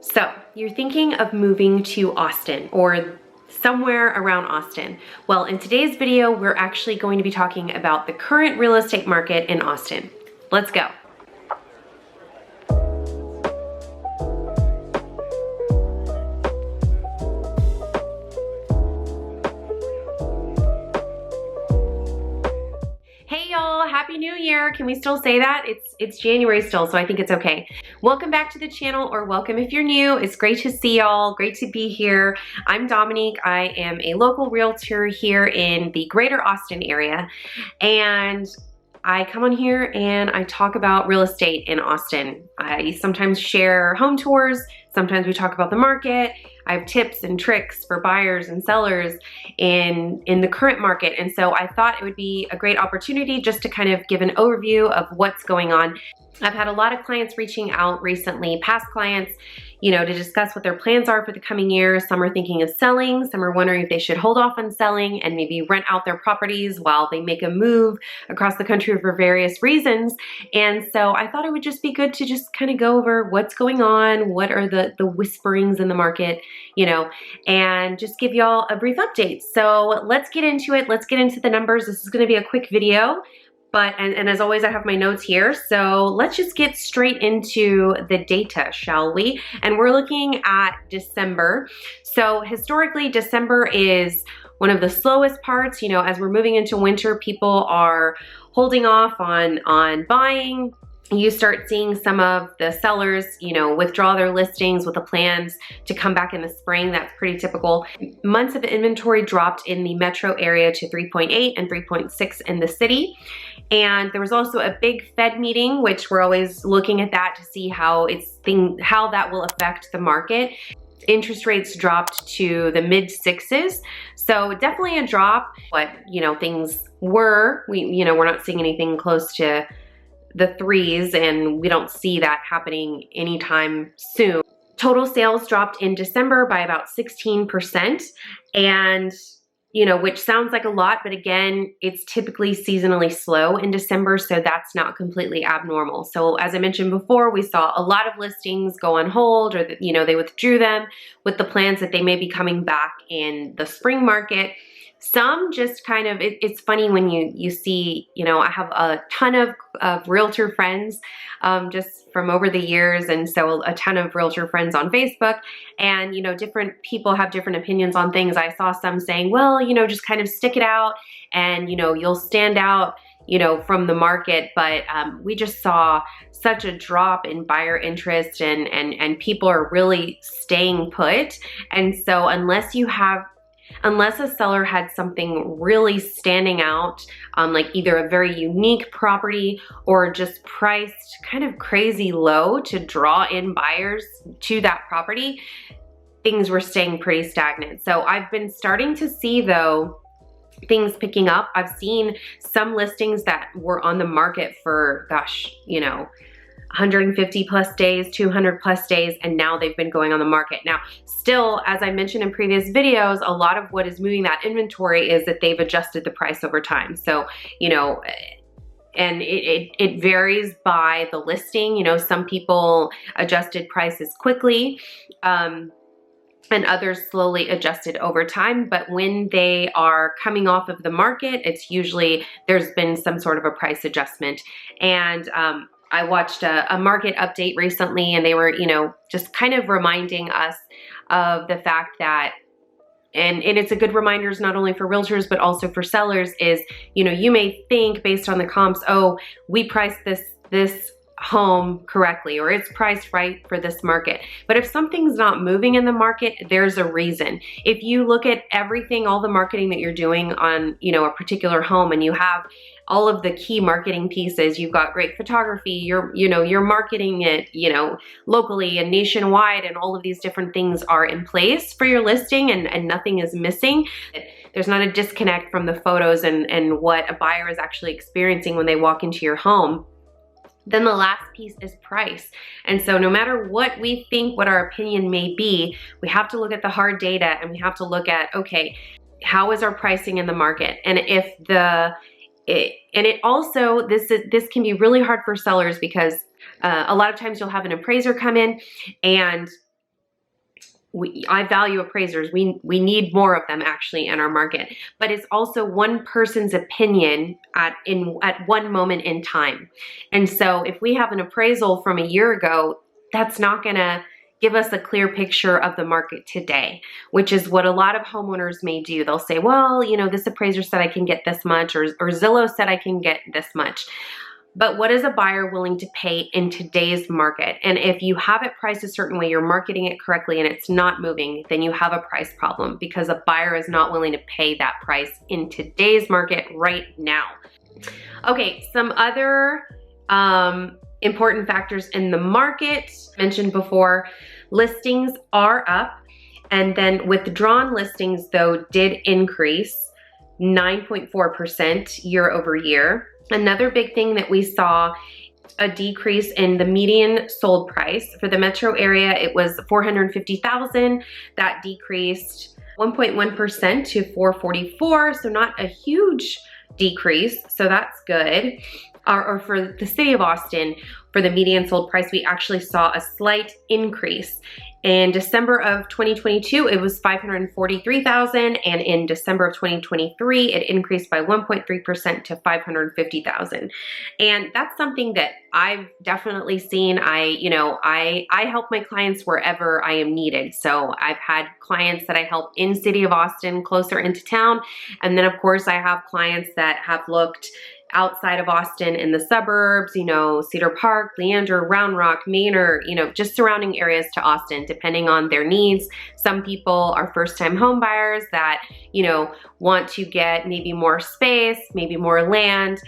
So you're thinking of moving to Austin or somewhere around Austin. Well, in today's video, we're actually going to be talking about the current real estate market in Austin. Let's go. Hey y'all, Happy New Year. Can we still say that? It's January still, so I think it's okay. Welcome back to the channel, or welcome if you're new. It's great to see y'all, great to be here. I'm Dominique. I am a local realtor here in the greater Austin area, and I come on here and I talk about real estate in Austin. I sometimes share home tours, sometimes we talk about the market. I have tips and tricks for buyers and sellers in the current market. And so I thought it would be a great opportunity just to kind of give an overview of what's going on. I've had a lot of clients reaching out recently, past clients, to discuss what their plans are for the coming year. Some are thinking of selling, some are wondering if they should hold off on selling and maybe rent out their properties while they make a move across the country for various reasons. And so I thought it would just be good to just kind of go over what's going on, what are the whisperings in the market, and just give y'all a brief update. So let's get into it. Let's get into the numbers. This is going to be a quick video. And as always, I have my notes here. So let's just get straight into the data, shall we? And we're looking at December. So historically, December is one of the slowest parts. As we're moving into winter, people are holding off on buying. You start seeing some of the sellers, withdraw their listings with the plans to come back in the spring. That's pretty typical. Months of inventory dropped in the metro area to 3.8 and 3.6 in the city. And there was also a big Fed meeting, which we're always looking at that to see how that will affect the market. Interest rates dropped to the mid sixes. So definitely a drop, but things were, we're not seeing anything close to the threes, and we don't see that happening anytime soon. Total sales dropped in December by about 16%, and which sounds like a lot, but again, it's typically seasonally slow in December, so that's not completely abnormal. So as I mentioned before, we saw a lot of listings go on hold, or they withdrew them with the plans that they may be coming back in the spring market. Some just kind of, it's funny when you see, I have a ton of realtor friends just from over the years, and so a ton of realtor friends on Facebook, and different people have different opinions on things. I saw some saying, well, just kind of stick it out and you'll stand out from the market, but we just saw such a drop in buyer interest, and people are really staying put. And so unless a seller had something really standing out, like either a very unique property or just priced kind of crazy low to draw in buyers to that property, things were staying pretty stagnant. So I've been starting to see, though, things picking up. I've seen some listings that were on the market for, 150 plus days, 200 plus days, and now they've been going on the market. Now, still, as I mentioned in previous videos, a lot of what is moving that inventory is that they've adjusted the price over time. So, and it varies by the listing. Some people adjusted prices quickly, and others slowly adjusted over time. But when they are coming off of the market, it's usually there's been some sort of a price adjustment. And I watched a market update recently, and they were, just kind of reminding us of the fact that, and it's a good reminder not only for realtors, but also for sellers, is, you may think based on the comps, oh, we priced this home correctly, or it's priced right for this market. But if something's not moving in the market, there's a reason. If you look at everything, all the marketing that you're doing on, a particular home, and you have all of the key marketing pieces, you've got great photography, you're marketing it, locally and nationwide, and all of these different things are in place for your listing, and nothing is missing. There's not a disconnect from the photos and what a buyer is actually experiencing when they walk into your home. Then the last piece is price. And so no matter what we think, what our opinion may be, we have to look at the hard data, and we have to look at, okay, how is our pricing in the market? And it also, this can be really hard for sellers, because a lot of times you'll have an appraiser come in, and I value appraisers. We need more of them actually in our market, but it's also one person's opinion at one moment in time. And so if we have an appraisal from a year ago, that's not gonna give us a clear picture of the market today, which is what a lot of homeowners may do. They'll say, well, you know, this appraiser said I can get this much, or Zillow said I can get this much. But what is a buyer willing to pay in today's market? And if you have it priced a certain way, you're marketing it correctly and it's not moving, then you have a price problem because a buyer is not willing to pay that price in today's market right now. Okay, some other important factors in the market mentioned before. Listings are up, and then withdrawn listings though did increase 9.4% year over year. Another big thing that we saw, a decrease in the median sold price. For the metro area, it was $450,000. That decreased 1.1% to $444,000, so not a huge decrease, so that's good. Or for the city of Austin, for the median sold price, we actually saw a slight increase. In December of 2022, it was $543,000, and in December of 2023, it increased by 1.3% to $550,000. And that's something that I've definitely seen. I help my clients wherever I am needed. So I've had clients that I help in city of Austin, closer into town, and then of course I have clients that have looked outside of Austin in the suburbs, you know, Cedar Park, Leander, Round Rock, Manor, you know, just surrounding areas to Austin, depending on their needs. Some people are first-time home buyers that, you know, want to get maybe more space, maybe more land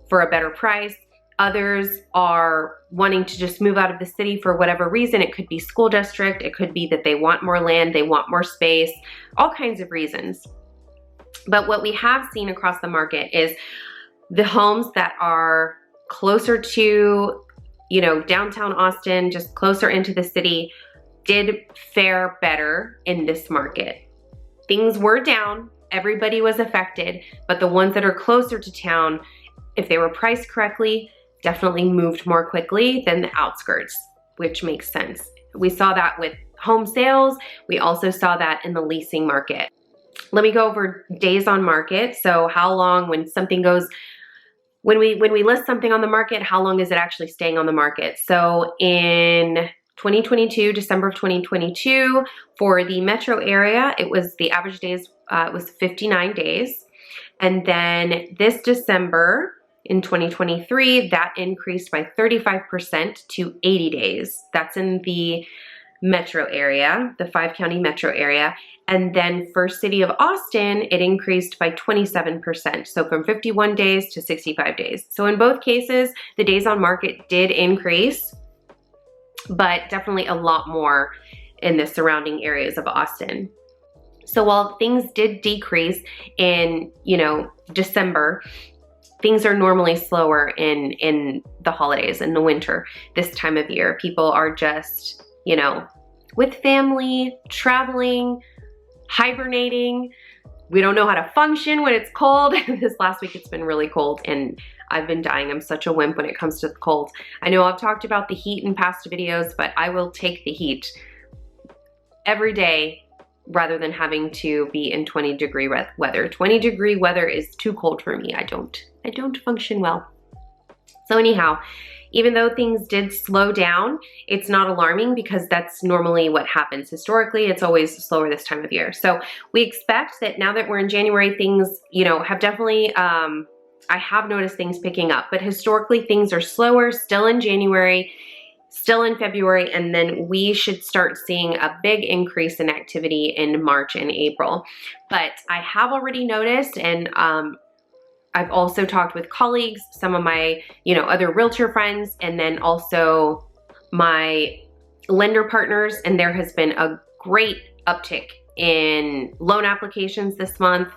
for a better price. Others are wanting to just move out of the city for whatever reason. It could be school district. It could be that they want more land, they want more space, all kinds of reasons. But what we have seen across the market is the homes that are closer to, you know, downtown Austin, just closer into the city, did fare better in this market. Things were down, everybody was affected, but the ones that are closer to town, if they were priced correctly, definitely moved more quickly than the outskirts, which makes sense. We saw that with home sales. We also saw that in the leasing market. Let me go over days on market. So how long when something goes, when we list something on the market, how long is it actually staying on the market? So in 2022, December of 2022, for the metro area, it was the average days, it was 59 days. And then this December in 2023, that increased by 35% to 80 days. That's in the metro area, the 5-county metro area. And then for city of Austin, it increased by 27%. So from 51 days to 65 days. So in both cases, the days on market did increase, but definitely a lot more in the surrounding areas of Austin. So while things did decrease in, you know, December, things are normally slower in the holidays, in the winter, this time of year. People are just, you know, with family, traveling, hibernating. We don't know how to function when it's cold. This last week it's been really cold and I've been dying. I'm such a wimp when it comes to the cold. I know I've talked about the heat in past videos, but I will take the heat every day rather than having to be in 20-degree weather. 20-degree weather is too cold for me. I don't function well. So anyhow, even though things did slow down, it's not alarming because that's normally what happens. Historically, it's always slower this time of year. So we expect that now that we're in January, things, you know, have definitely, I have noticed things picking up, but historically things are slower still in January, still in February, and then we should start seeing a big increase in activity in March and April. But I have already noticed, and I've also talked with colleagues, some of my, you know, other realtor friends, and then also my lender partners, and there has been a great uptick in loan applications this month,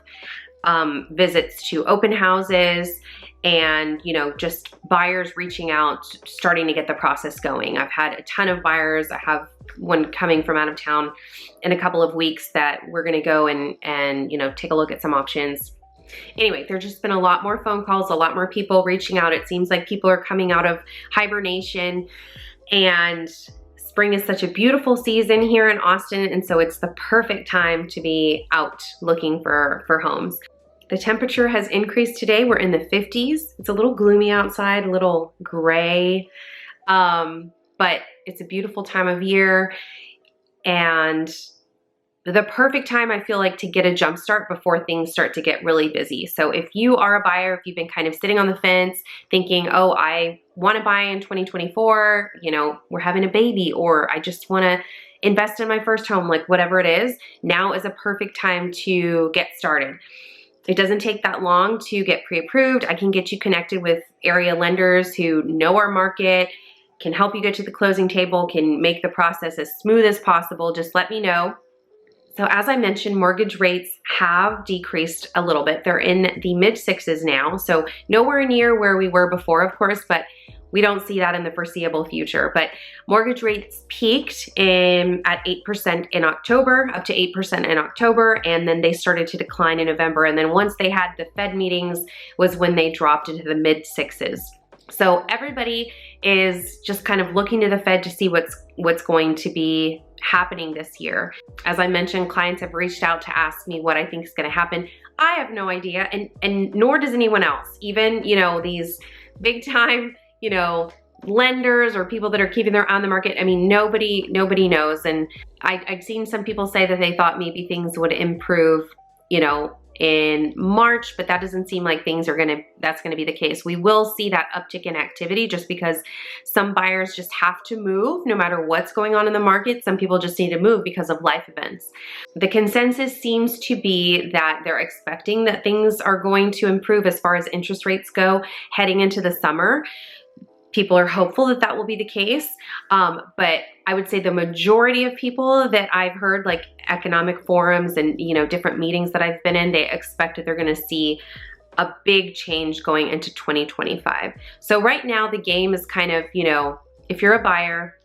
visits to open houses, and, you know, just buyers reaching out, starting to get the process going. I've had a ton of buyers. I have one coming from out of town in a couple of weeks that we're gonna go and you know, take a look at some options. Anyway, there's just been a lot more phone calls, a lot more people reaching out. It seems like people are coming out of hibernation and Spring is such a beautiful season here in Austin, and so it's the perfect time to be out looking for homes. The temperature has increased today. We're in the 50s. It's a little gloomy outside, a little gray, but it's a beautiful time of year, and the perfect time, I feel like, to get a jump start before things start to get really busy. So if you are a buyer, if you've been kind of sitting on the fence thinking, oh, I want to buy in 2024, you know, we're having a baby, or I just want to invest in my first home, like whatever it is, now is a perfect time to get started. It doesn't take that long to get pre-approved. I can get you connected with area lenders who know our market, can help you get to the closing table, can make the process as smooth as possible. Just let me know. So as I mentioned, mortgage rates have decreased a little bit. They're in the mid sixes now. So nowhere near where we were before, of course, but we don't see that in the foreseeable future. But mortgage rates peaked at 8% in October, up to 8% in October, and then they started to decline in November. And then once they had the Fed meetings was when they dropped into the mid sixes. So everybody is just kind of looking to the Fed to see what's going to be happening this year. As I mentioned, clients have reached out to ask me what I think is going to happen. I have no idea, and nor does anyone else. Even, you know, these big time, you know, lenders or people that are keeping their eye on the market. I mean, nobody knows. And I've seen some people say that they thought maybe things would improve, you know, in March, but that doesn't seem like that's gonna be the case. We will see that uptick in activity just because some buyers just have to move no matter what's going on in the market. Some people just need to move because of life events. The consensus seems to be that they're expecting that things are going to improve as far as interest rates go heading into the summer. People are hopeful that that will be the case, but I would say the majority of people that I've heard, like economic forums and, you know, different meetings that I've been in, they expect that they're going to see a big change going into 2025. So right now the game is kind of, you know, if you're a buyer,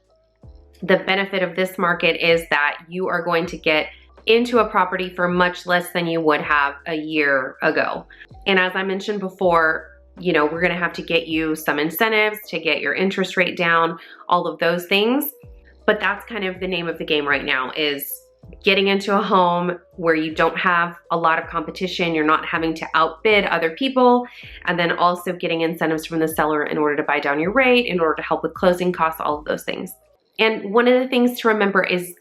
the benefit of this market is that you are going to get into a property for much less than you would have a year ago. And as I mentioned before, you know, we're going to have to get you some incentives to get your interest rate down, all of those things. But that's kind of the name of the game right now, is getting into a home where you don't have a lot of competition. You're not having to outbid other people, and then also getting incentives from the seller in order to buy down your rate, in order to help with closing costs, all of those things. And one of the things to remember is,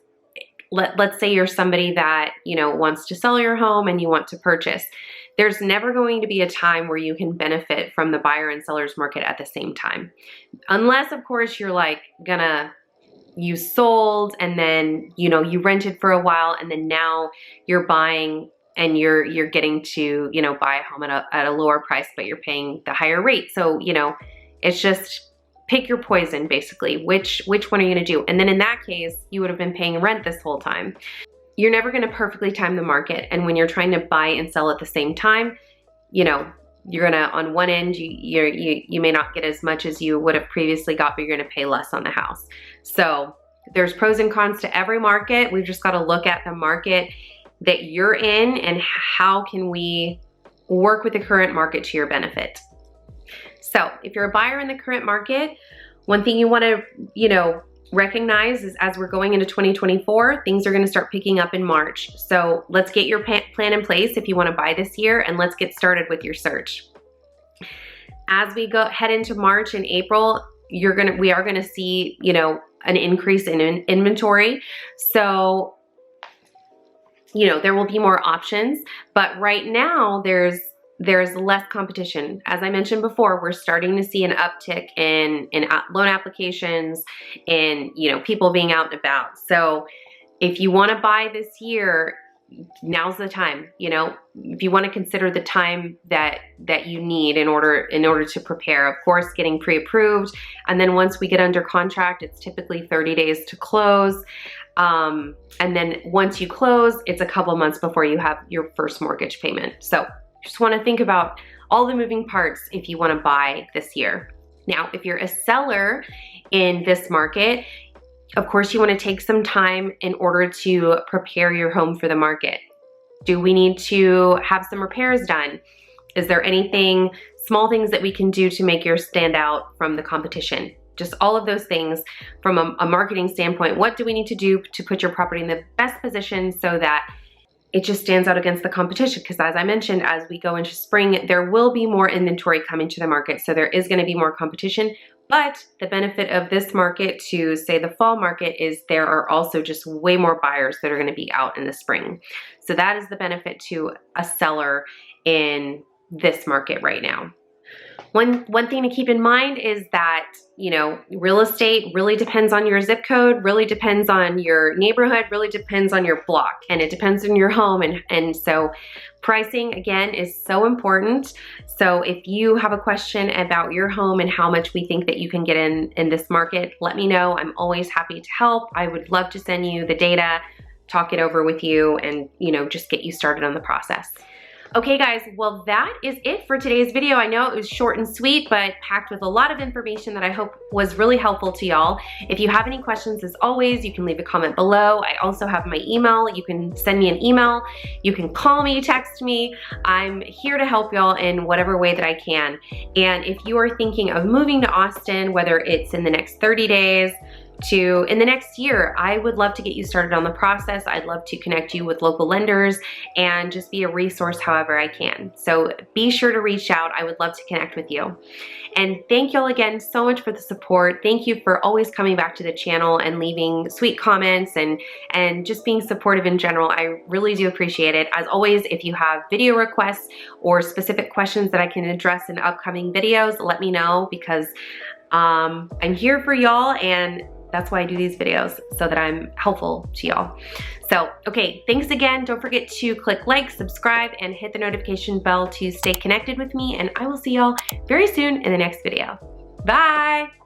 let's say you're somebody that, you know, wants to sell your home and you want to purchase. There's never going to be a time where you can benefit from the buyer and seller's market at the same time. Unless, of course, you're like you sold and then, you know, you rented for a while and then now you're buying and you're getting to, you know, buy a home at a lower price, but you're paying the higher rate. So, you know, it's just pick your poison, basically. Which one are you gonna do? And then in that case, you would have been paying rent this whole time. You're never gonna perfectly time the market. And when you're trying to buy and sell at the same time, you know, you're gonna, on one end, you may not get as much as you would have previously got, but you're gonna pay less on the house. So there's pros and cons to every market. We've just gotta look at the market that you're in and how can we work with the current market to your benefit. So if you're a buyer in the current market, one thing you wanna, you know, recognize is as we're going into 2024, things are gonna start picking up in March. So let's get your plan in place if you wanna buy this year, and let's get started with your search. As we head into March and April, we are gonna see, you know, an increase in inventory. So, you know, there will be more options, but right now there's less competition. As I mentioned before, we're starting to see an uptick in loan applications and, you know, people being out and about. So if you want to buy this year, now's the time. You know, if you want to consider the time that you need in order to prepare. Of course, getting pre-approved, and then once we get under contract, it's typically 30 days to close. And then once you close, it's a couple months before you have your first mortgage payment. So just want to think about all the moving parts if you want to buy this year. Now, if you're a seller in this market, of course, you want to take some time in order to prepare your home for the market. Do we need to have some repairs done? Is there anything, small things that we can do to make yours stand out from the competition? just all of those things from a marketing standpoint. What do we need to do to put your property in the best position so that it just stands out against the competition? Because as I mentioned, as we go into spring, there will be more inventory coming to the market. So there is going to be more competition. But the benefit of this market to, say, the fall market is there are also just way more buyers that are going to be out in the spring. So that is the benefit to a seller in this market right now. One thing to keep in mind is that, you know, real estate really depends on your zip code, really depends on your neighborhood, really depends on your block, and it depends on your home. And so pricing, again, is so important. So if you have a question about your home and how much we think that you can get in this market, let me know. I'm always happy to help. I would love to send you the data, talk it over with you, and, you know, just get you started on the process. Okay guys, well that is it for today's video. I know it was short and sweet, but packed with a lot of information that I hope was really helpful to y'all. If you have any questions, as always, you can leave a comment below. I also have my email. You can send me an email. You can call me, text me. I'm here to help y'all in whatever way that I can. And if you are thinking of moving to Austin, whether it's in the next 30 days, to in the next year, I would love to get you started on the process. I'd love to connect you with local lenders and just be a resource however I can. So be sure to reach out. I would love to connect with you. And thank y'all again so much for the support. Thank you for always coming back to the channel and leaving sweet comments and just being supportive in general. I really do appreciate it. As always, if you have video requests or specific questions that I can address in upcoming videos, let me know, because I'm here for y'all, and that's why I do these videos, so that I'm helpful to y'all. So, okay, thanks again. Don't forget to click like, subscribe, and hit the notification bell to stay connected with me, and I will see y'all very soon in the next video. Bye!